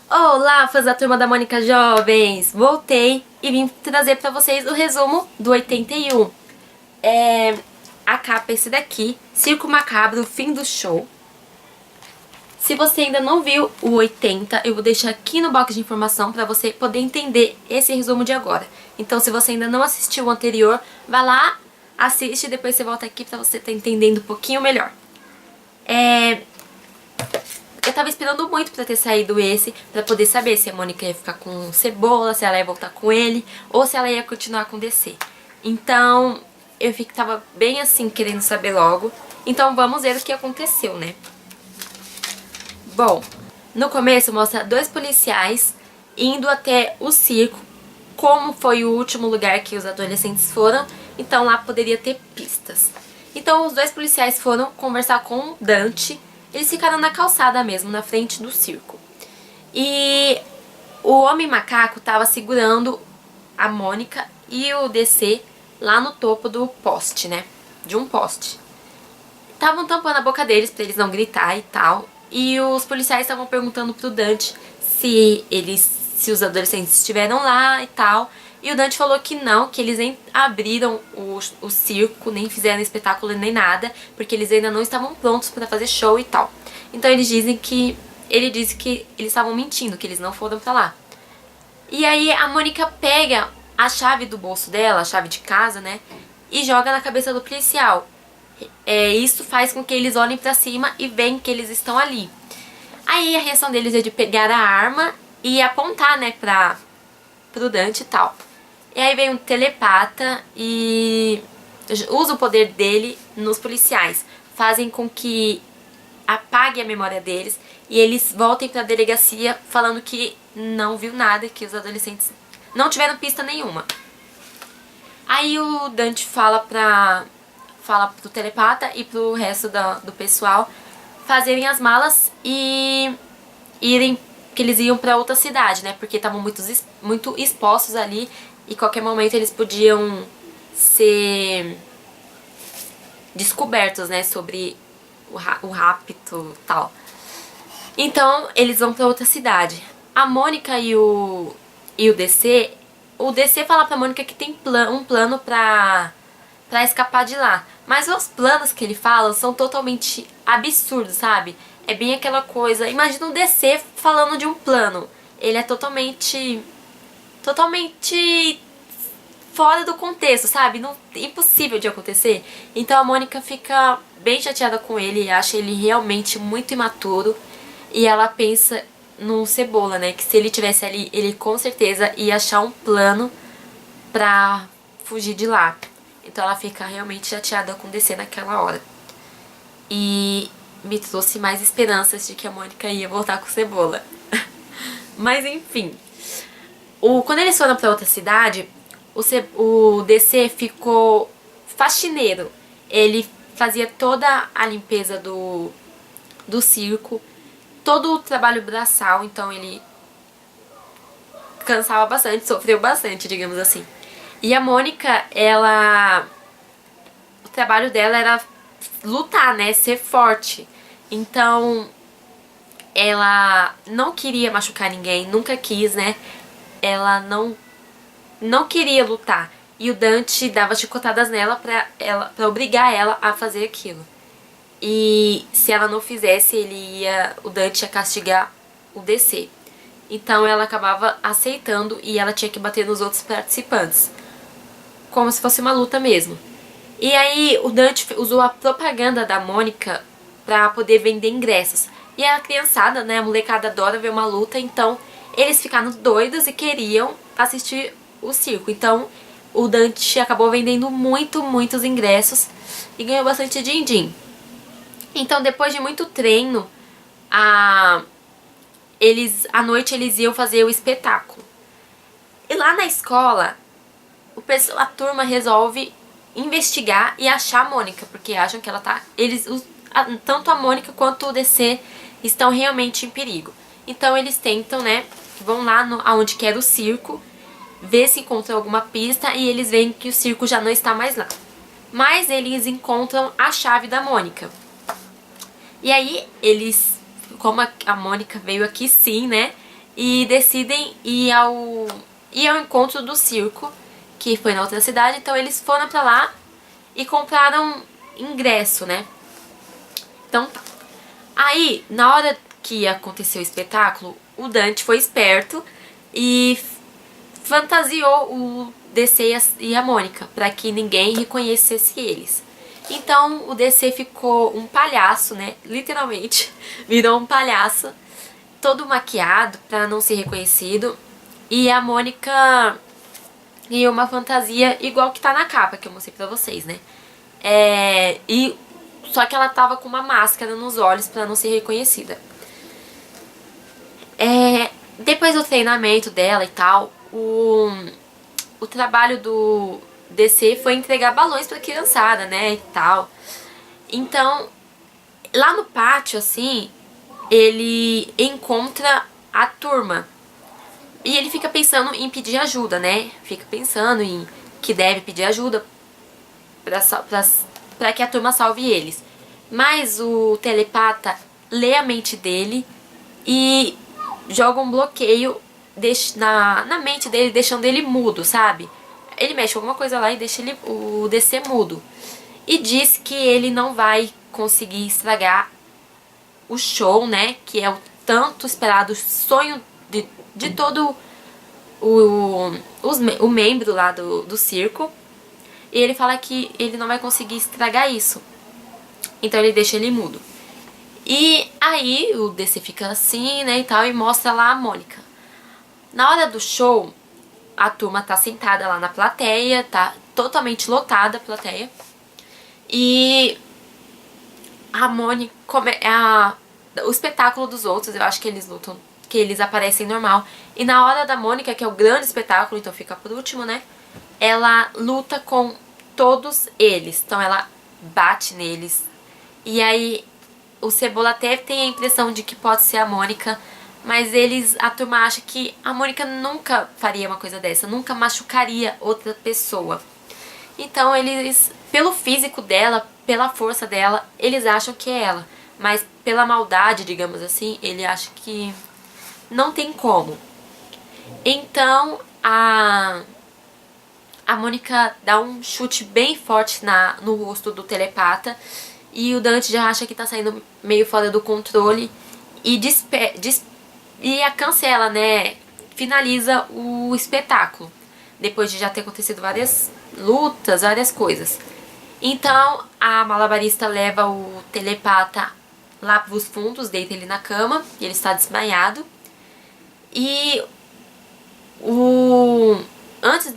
Olá, fãs da Turma da Mônica Jovens! Voltei e vim trazer pra vocês o resumo do 81. A capa é esse daqui, Circo Macabro, fim do show. Se você ainda não viu o 80, eu vou deixar aqui no box de informação pra você poder entender esse resumo de agora. Então, se você ainda não assistiu o anterior, vá lá, assiste e depois você volta aqui pra você estar entendendo um pouquinho melhor. Eu tava esperando muito pra ter saído esse, pra poder saber se a Mônica ia ficar com Cebola, se ela ia voltar com ele, ou se ela ia continuar com o DC. Então, tava bem assim, querendo saber logo. Então vamos ver o que aconteceu, né? Bom, no começo mostra dois policiais indo até o circo, como foi o último lugar que os adolescentes foram, então lá poderia ter pistas. Então os dois policiais foram conversar com o Dante. Eles ficaram na calçada mesmo, na frente do circo. E o Homem Macaco tava segurando a Mônica e o DC lá no topo do poste, né? De um poste. Estavam tampando a boca deles pra eles não gritar e tal. E os policiais estavam perguntando pro Dante se os adolescentes estiveram lá e tal. E o Dante falou que não, que eles nem abriram o circo, nem fizeram espetáculo nem nada, porque eles ainda não estavam prontos pra fazer show e tal. Então ele disse que eles estavam mentindo, que eles não foram pra lá. E aí a Mônica pega a chave do bolso dela, a chave de casa, né, e joga na cabeça do policial. Isso faz com que eles olhem pra cima e veem que eles estão ali. Aí a reação deles é de pegar a arma e apontar, né, pro Dante e tal. E aí vem um telepata e usa o poder dele nos policiais. Fazem com que apague a memória deles e eles voltem pra delegacia falando que não viu nada, que os adolescentes não tiveram pista nenhuma. Aí o Dante fala pro telepata e pro resto do pessoal fazerem as malas e irem, que eles iam pra outra cidade, né? Porque estavam muito expostos ali e qualquer momento eles podiam ser descobertos, né? Sobre o rapto e tal. Então eles vão pra outra cidade. A Mônica e o DC... O DC fala pra Mônica que tem um plano pra escapar de lá. Mas os planos que ele fala são totalmente absurdos, sabe? É bem aquela coisa... Imagina o DC falando de um plano. Ele é totalmente fora do contexto, sabe? Impossível de acontecer. Então a Mônica fica bem chateada com ele e acha ele realmente muito imaturo. E ela pensa no Cebola, né? Que se ele tivesse ali, ele com certeza ia achar um plano pra fugir de lá. Então ela fica realmente chateada com o DC naquela hora. E me trouxe mais esperanças de que a Mônica ia voltar com o Cebola. Mas enfim. Quando eles foram pra outra cidade, o DC ficou faxineiro. Ele fazia toda a limpeza do circo, todo o trabalho braçal, então ele cansava bastante, sofreu bastante, digamos assim. E a Mônica, o trabalho dela era lutar, né, ser forte. Então ela não queria machucar ninguém, nunca quis, né? Ela não queria lutar. E o Dante dava chicotadas nela pra obrigar ela a fazer aquilo. E se ela não fizesse, o Dante ia castigar o DC. Então ela acabava aceitando e ela tinha que bater nos outros participantes. Como se fosse uma luta mesmo. E aí o Dante usou a propaganda da Mônica pra poder vender ingressos. E a criançada, né, a molecada adora ver uma luta, então eles ficaram doidos e queriam assistir o circo. Então o Dante acabou vendendo muitos ingressos e ganhou bastante din-din. Então depois de muito treino, à noite eles iam fazer o espetáculo. E lá na escola, a turma resolve investigar e achar a Mônica, porque acham que ela tá... tanto a Mônica quanto o DC estão realmente em perigo. Então eles tentam, né, vão lá aonde que era o circo, ver se encontram alguma pista e eles veem que o circo já não está mais lá. Mas eles encontram a chave da Mônica. E aí como a Mônica veio aqui sim, né, e decidem ir ao encontro do circo, que foi na outra cidade. Então eles foram pra lá e compraram ingresso, né? Então tá. Aí, na hora que aconteceu o espetáculo, o Dante foi esperto e fantasiou o DC e a Mônica, pra que ninguém reconhecesse eles. Então o DC ficou um palhaço, né? Literalmente, virou um palhaço, todo maquiado pra não ser reconhecido. E a Mônica ia uma fantasia igual que tá na capa, que eu mostrei pra vocês, né? Só que ela tava com uma máscara nos olhos pra não ser reconhecida. Depois do treinamento dela e tal, o trabalho do DC foi entregar balões pra criançada, né, e tal. Então, lá no pátio, assim, ele encontra a turma. E ele fica pensando em pedir ajuda, né? Fica pensando em que deve pedir ajuda pra que a turma salve eles. Mas o telepata lê a mente dele e joga um bloqueio na mente dele, deixando ele mudo, sabe? Ele mexe alguma coisa lá e deixa o DC mudo. E diz que ele não vai conseguir estragar o show, né? Que é o tanto esperado sonho de todo o membro lá do circo. E ele fala que ele não vai conseguir estragar isso. Então ele deixa ele mudo. E aí o DC fica assim, né, e tal, e mostra lá a Mônica. Na hora do show, a turma tá sentada lá na plateia, tá totalmente lotada a plateia. E a Mônica, o espetáculo dos outros, eu acho que eles lutam, que eles aparecem normal. E na hora da Mônica, que é o grande espetáculo, então fica por último, né, ela luta com todos eles. Então ela bate neles. E aí o Cebola até tem a impressão de que pode ser a Mônica, mas a turma acha que a Mônica nunca faria uma coisa dessa, nunca machucaria outra pessoa. Então eles, pelo físico dela, pela força dela, eles acham que é ela. Mas pela maldade, digamos assim, ele acha que não tem como. Então a Mônica dá um chute bem forte no rosto do telepata. E o Dante já acha que tá saindo meio fora do controle e cancela, né? Finaliza o espetáculo. Depois de já ter acontecido várias lutas, várias coisas. Então a malabarista leva o telepata lá pros fundos, deita ele na cama, e ele está desmaiado. E antes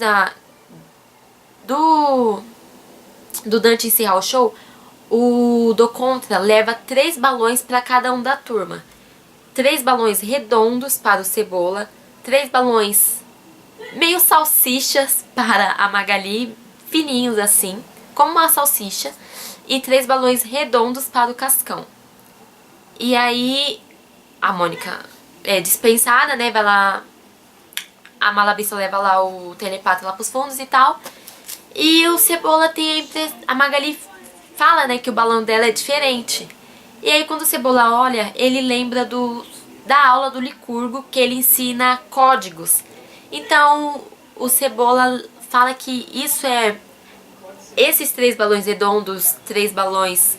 do Dante encerrar o show, o do Contra leva 3 balões para cada um da turma. 3 balões redondos para o Cebola, 3 balões meio salsichas para a Magali, fininhos assim, como uma salsicha, e 3 balões redondos para o Cascão. E aí a Mônica é dispensada, né? Vai lá, a malabarista leva lá o telepata lá pros fundos e tal. E o Cebola tem a Magali fala, né, que o balão dela é diferente. E aí quando o Cebola olha, ele lembra da aula do Licurgo, que ele ensina códigos. Então o Cebola fala que esses 3 balões redondos, 3 balões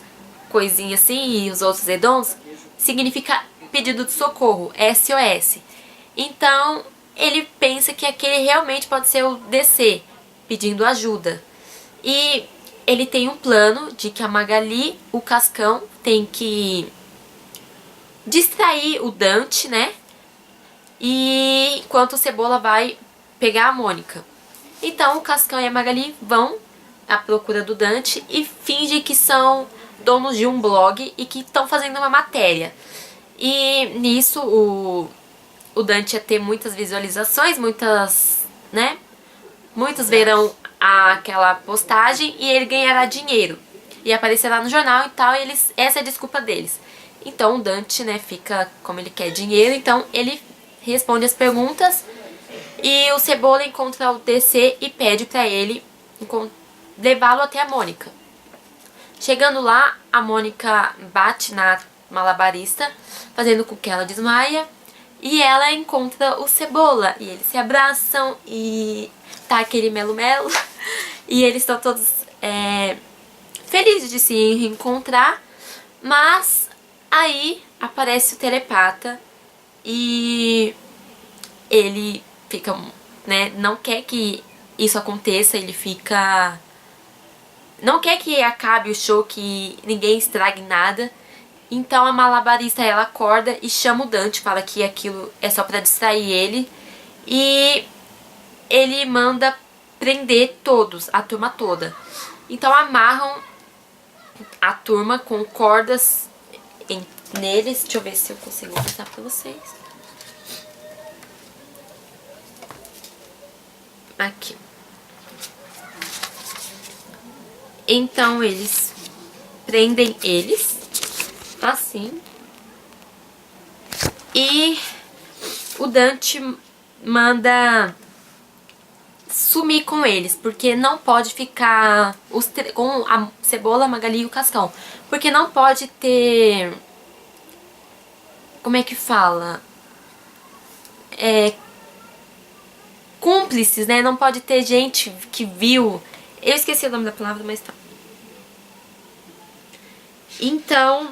coisinha assim e os outros redondos, significa pedido de socorro, SOS. Então ele pensa que aquele realmente pode ser o DC pedindo ajuda. E ele tem um plano de que a Magali, o Cascão, tem que distrair o Dante, né? E enquanto o Cebola vai pegar a Mônica. Então o Cascão e a Magali vão à procura do Dante e fingem que são donos de um blog e que estão fazendo uma matéria. E nisso o Dante ia ter muitas visualizações, né? Muitos verão aquela postagem e ele ganhará dinheiro. E aparecerá no jornal e tal, e essa é a desculpa deles. Então o Dante, né, fica como ele quer dinheiro, então ele responde as perguntas e o Cebola encontra o DC e pede pra ele levá-lo até a Mônica. Chegando lá, a Mônica bate na malabarista, fazendo com que ela desmaia. E ela encontra o Cebola, e eles se abraçam, e tá aquele melo-melo, e eles estão todos felizes de se reencontrar, mas aí aparece o telepata, e ele fica, né, não quer que isso aconteça, ele fica... não quer que acabe o show, que ninguém estrague nada. Então a malabarista, ela acorda e chama o Dante, fala que aquilo é só pra distrair ele. E ele manda prender todos, a turma toda. Então amarram a turma com cordas neles. Deixa eu ver se eu consigo mostrar pra vocês. Aqui. Então eles prendem eles, assim. E o Dante manda sumir com eles, porque não pode ficar com a Cebola, a Magali e o Cascão. Porque não pode ter... como é que fala? Cúmplices, né? Não pode ter gente que viu. Eu esqueci o nome da palavra, mas tá. Então,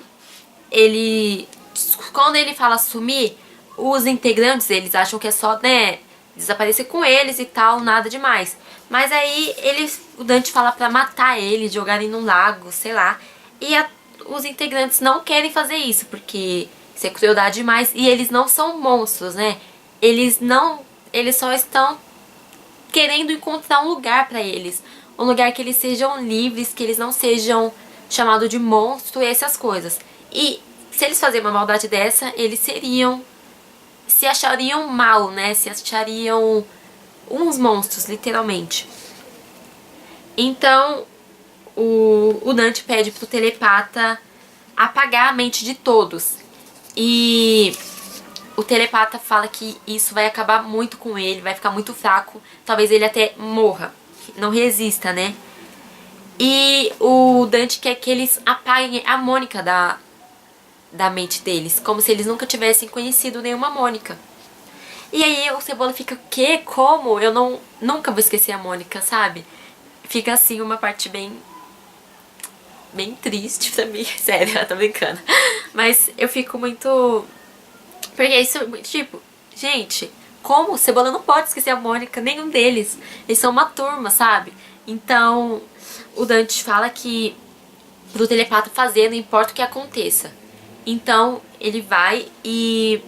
quando ele fala sumir, os integrantes, eles acham que é só, né, desaparecer com eles e tal, nada demais. Mas aí o Dante fala pra matar ele, jogarem num lago, sei lá. E os integrantes não querem fazer isso, porque isso é crueldade demais. E eles não são monstros, né? Eles só estão querendo encontrar um lugar pra eles. Um lugar que eles sejam livres, que eles não sejam chamados de monstro e essas coisas. E se eles fazerem uma maldade dessa, eles se achariam mal, né? Se achariam uns monstros, literalmente. Então, o Dante pede pro telepata apagar a mente de todos. E o telepata fala que isso vai acabar muito com ele, vai ficar muito fraco. Talvez ele até morra, não resista, né? E o Dante quer que eles apaguem a Mônica da mente deles, como se eles nunca tivessem conhecido nenhuma Mônica. E aí o Cebola fica, o quê? Como? Eu nunca vou esquecer a Mônica, sabe? Fica assim uma parte bem triste pra mim. Sério, eu tô brincando. Mas eu fico muito... porque isso, tipo, gente, como o Cebola não pode esquecer a Mônica, nenhum deles. Eles são uma turma, sabe? Então, o Dante fala que pro telepata fazer, não importa o que aconteça. Então, ele vai e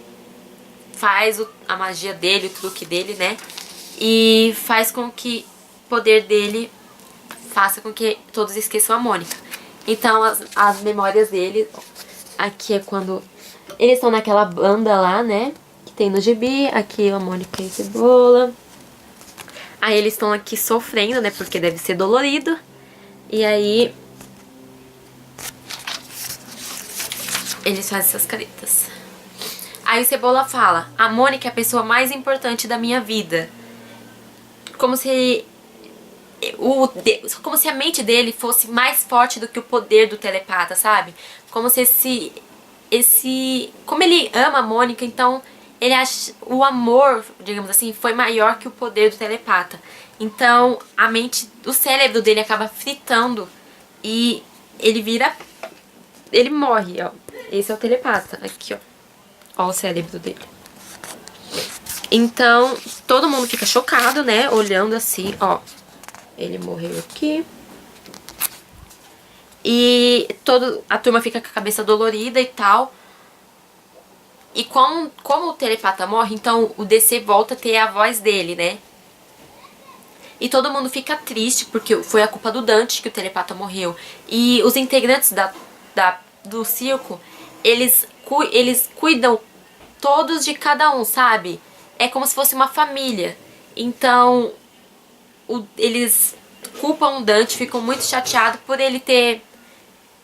faz a magia dele, o truque dele, né? E faz com que o poder dele faça com que todos esqueçam a Mônica. Então, as memórias dele, aqui é quando eles estão naquela banda lá, né? Que tem no gibi, aqui a Mônica e a Cebola. Aí eles estão aqui sofrendo, né? Porque deve ser dolorido. E aí eles fazem essas caretas. Aí o Cebola fala, a Mônica é a pessoa mais importante da minha vida. Como se a mente dele fosse mais forte do que o poder do telepata, sabe? Como se como ele ama a Mônica, então ele acha, o amor, digamos assim, foi maior que o poder do telepata. Então o cérebro dele acaba fritando e ele morre, ó. Esse é o telepata, aqui, ó. Ó o cérebro dele. Então, todo mundo fica chocado, né? Olhando assim, ó. Ele morreu aqui. E a turma fica com a cabeça dolorida e tal. E como o telepata morre, então o DC volta a ter a voz dele, né? E todo mundo fica triste, porque foi a culpa do Dante que o telepata morreu. E os integrantes do circo, eles cuidam todos de cada um, sabe? É como se fosse uma família. Então, eles culpam o Dante, ficam muito chateados por ele ter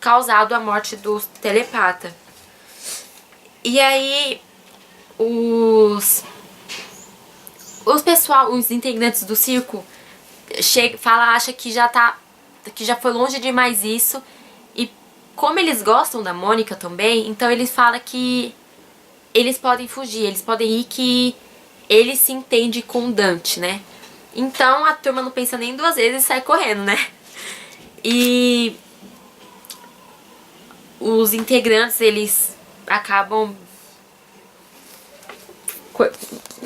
causado a morte do telepata. E aí, os integrantes do circo acha que já foi longe demais isso. E como eles gostam da Mônica também, então eles falam que eles podem fugir, eles podem ir que ele se entende com o Dante, né? Então a turma não pensa nem duas vezes e sai correndo, né? E os integrantes, eles acabam...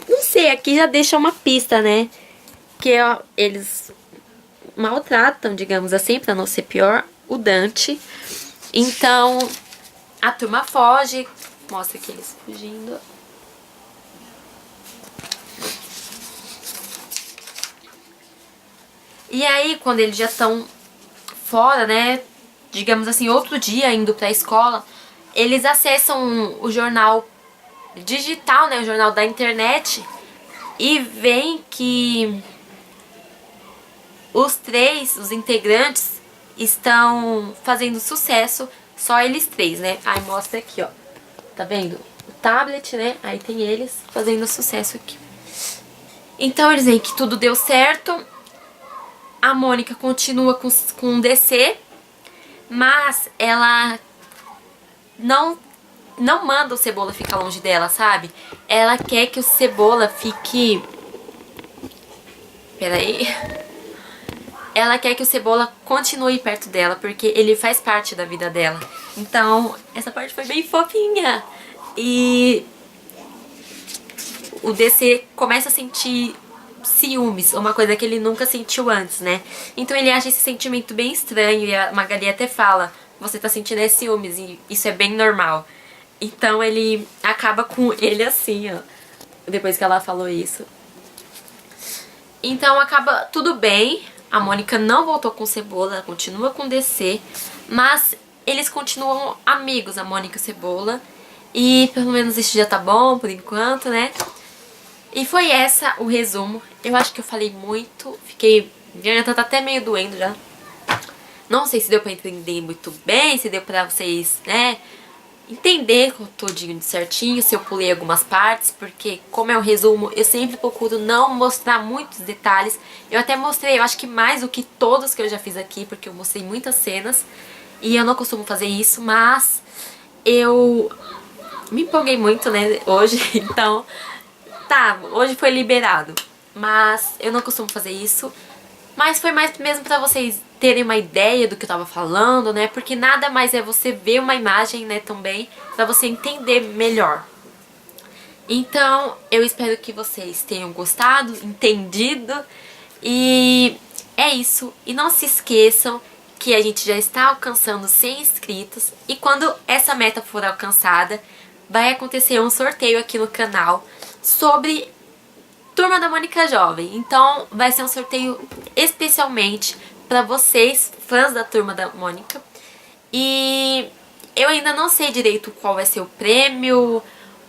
Não sei, aqui já deixa uma pista, né? Que ó, eles maltratam, digamos assim, pra não ser pior, o Dante. Então a turma foge. Mostra aqui eles fugindo. E aí, quando eles já estão fora, né, digamos assim, outro dia indo pra escola, eles acessam o jornal digital, né, o jornal da internet, e veem que os três, os integrantes, estão fazendo sucesso, só eles três, né? Aí mostra aqui, ó, tá vendo? O tablet, né, aí tem eles fazendo sucesso aqui. Então eles veem que tudo deu certo. A Mônica continua com o DC, mas ela não manda o Cebola ficar longe dela, sabe? Ela quer que o Cebola fique... Peraí. Ela quer que o Cebola continue perto dela, porque ele faz parte da vida dela. Então, essa parte foi bem fofinha. E o DC começa a sentir ciúmes, uma coisa que ele nunca sentiu antes, né? Então ele acha esse sentimento bem estranho e a Magali até fala, você tá sentindo esse ciúmes e isso é bem normal. Então ele acaba com ele assim, ó, depois que ela falou isso. Então acaba tudo bem, a Mônica não voltou com o Cebola, ela continua com o DC, mas eles continuam amigos, a Mônica e o Cebola, e pelo menos isso já tá bom por enquanto, né? E foi essa o resumo. Eu acho que eu falei muito. Fiquei... Minha garganta tá até meio doendo já. Não sei se deu pra entender muito bem, se deu pra vocês, né, entender tudinho de certinho, se eu pulei algumas partes, porque como é um resumo, eu sempre procuro não mostrar muitos detalhes. Eu até mostrei, eu acho que mais do que todos que eu já fiz aqui, porque eu mostrei muitas cenas. E eu não costumo fazer isso, mas eu me empolguei muito, né, hoje, então... Tá, hoje foi liberado, mas eu não costumo fazer isso. Mas foi mais mesmo pra vocês terem uma ideia do que eu tava falando, né? Porque nada mais é você ver uma imagem, né, também, pra você entender melhor. Então, eu espero que vocês tenham gostado, entendido. E é isso. E não se esqueçam que a gente já está alcançando 100 inscritos. E quando essa meta for alcançada, vai acontecer um sorteio aqui no canal sobre Turma da Mônica Jovem. Então vai ser um sorteio especialmente para vocês, fãs da Turma da Mônica. E eu ainda não sei direito qual vai ser o prêmio,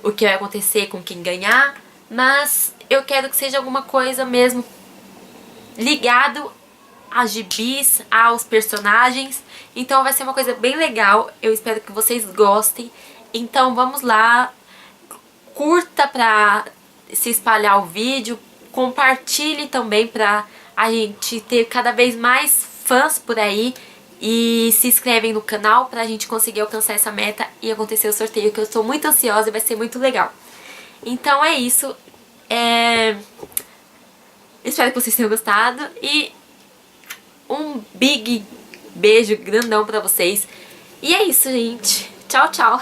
o que vai acontecer com quem ganhar, mas eu quero que seja alguma coisa mesmo ligado a gibis, aos personagens. Então vai ser uma coisa bem legal, eu espero que vocês gostem. Então vamos lá, curta pra se espalhar o vídeo, compartilhe também pra a gente ter cada vez mais fãs por aí. E se inscrevem no canal pra gente conseguir alcançar essa meta e acontecer o sorteio, que eu estou muito ansiosa e vai ser muito legal. Então é isso. Espero que vocês tenham gostado e um big beijo grandão pra vocês. E é isso, gente. Tchau, tchau.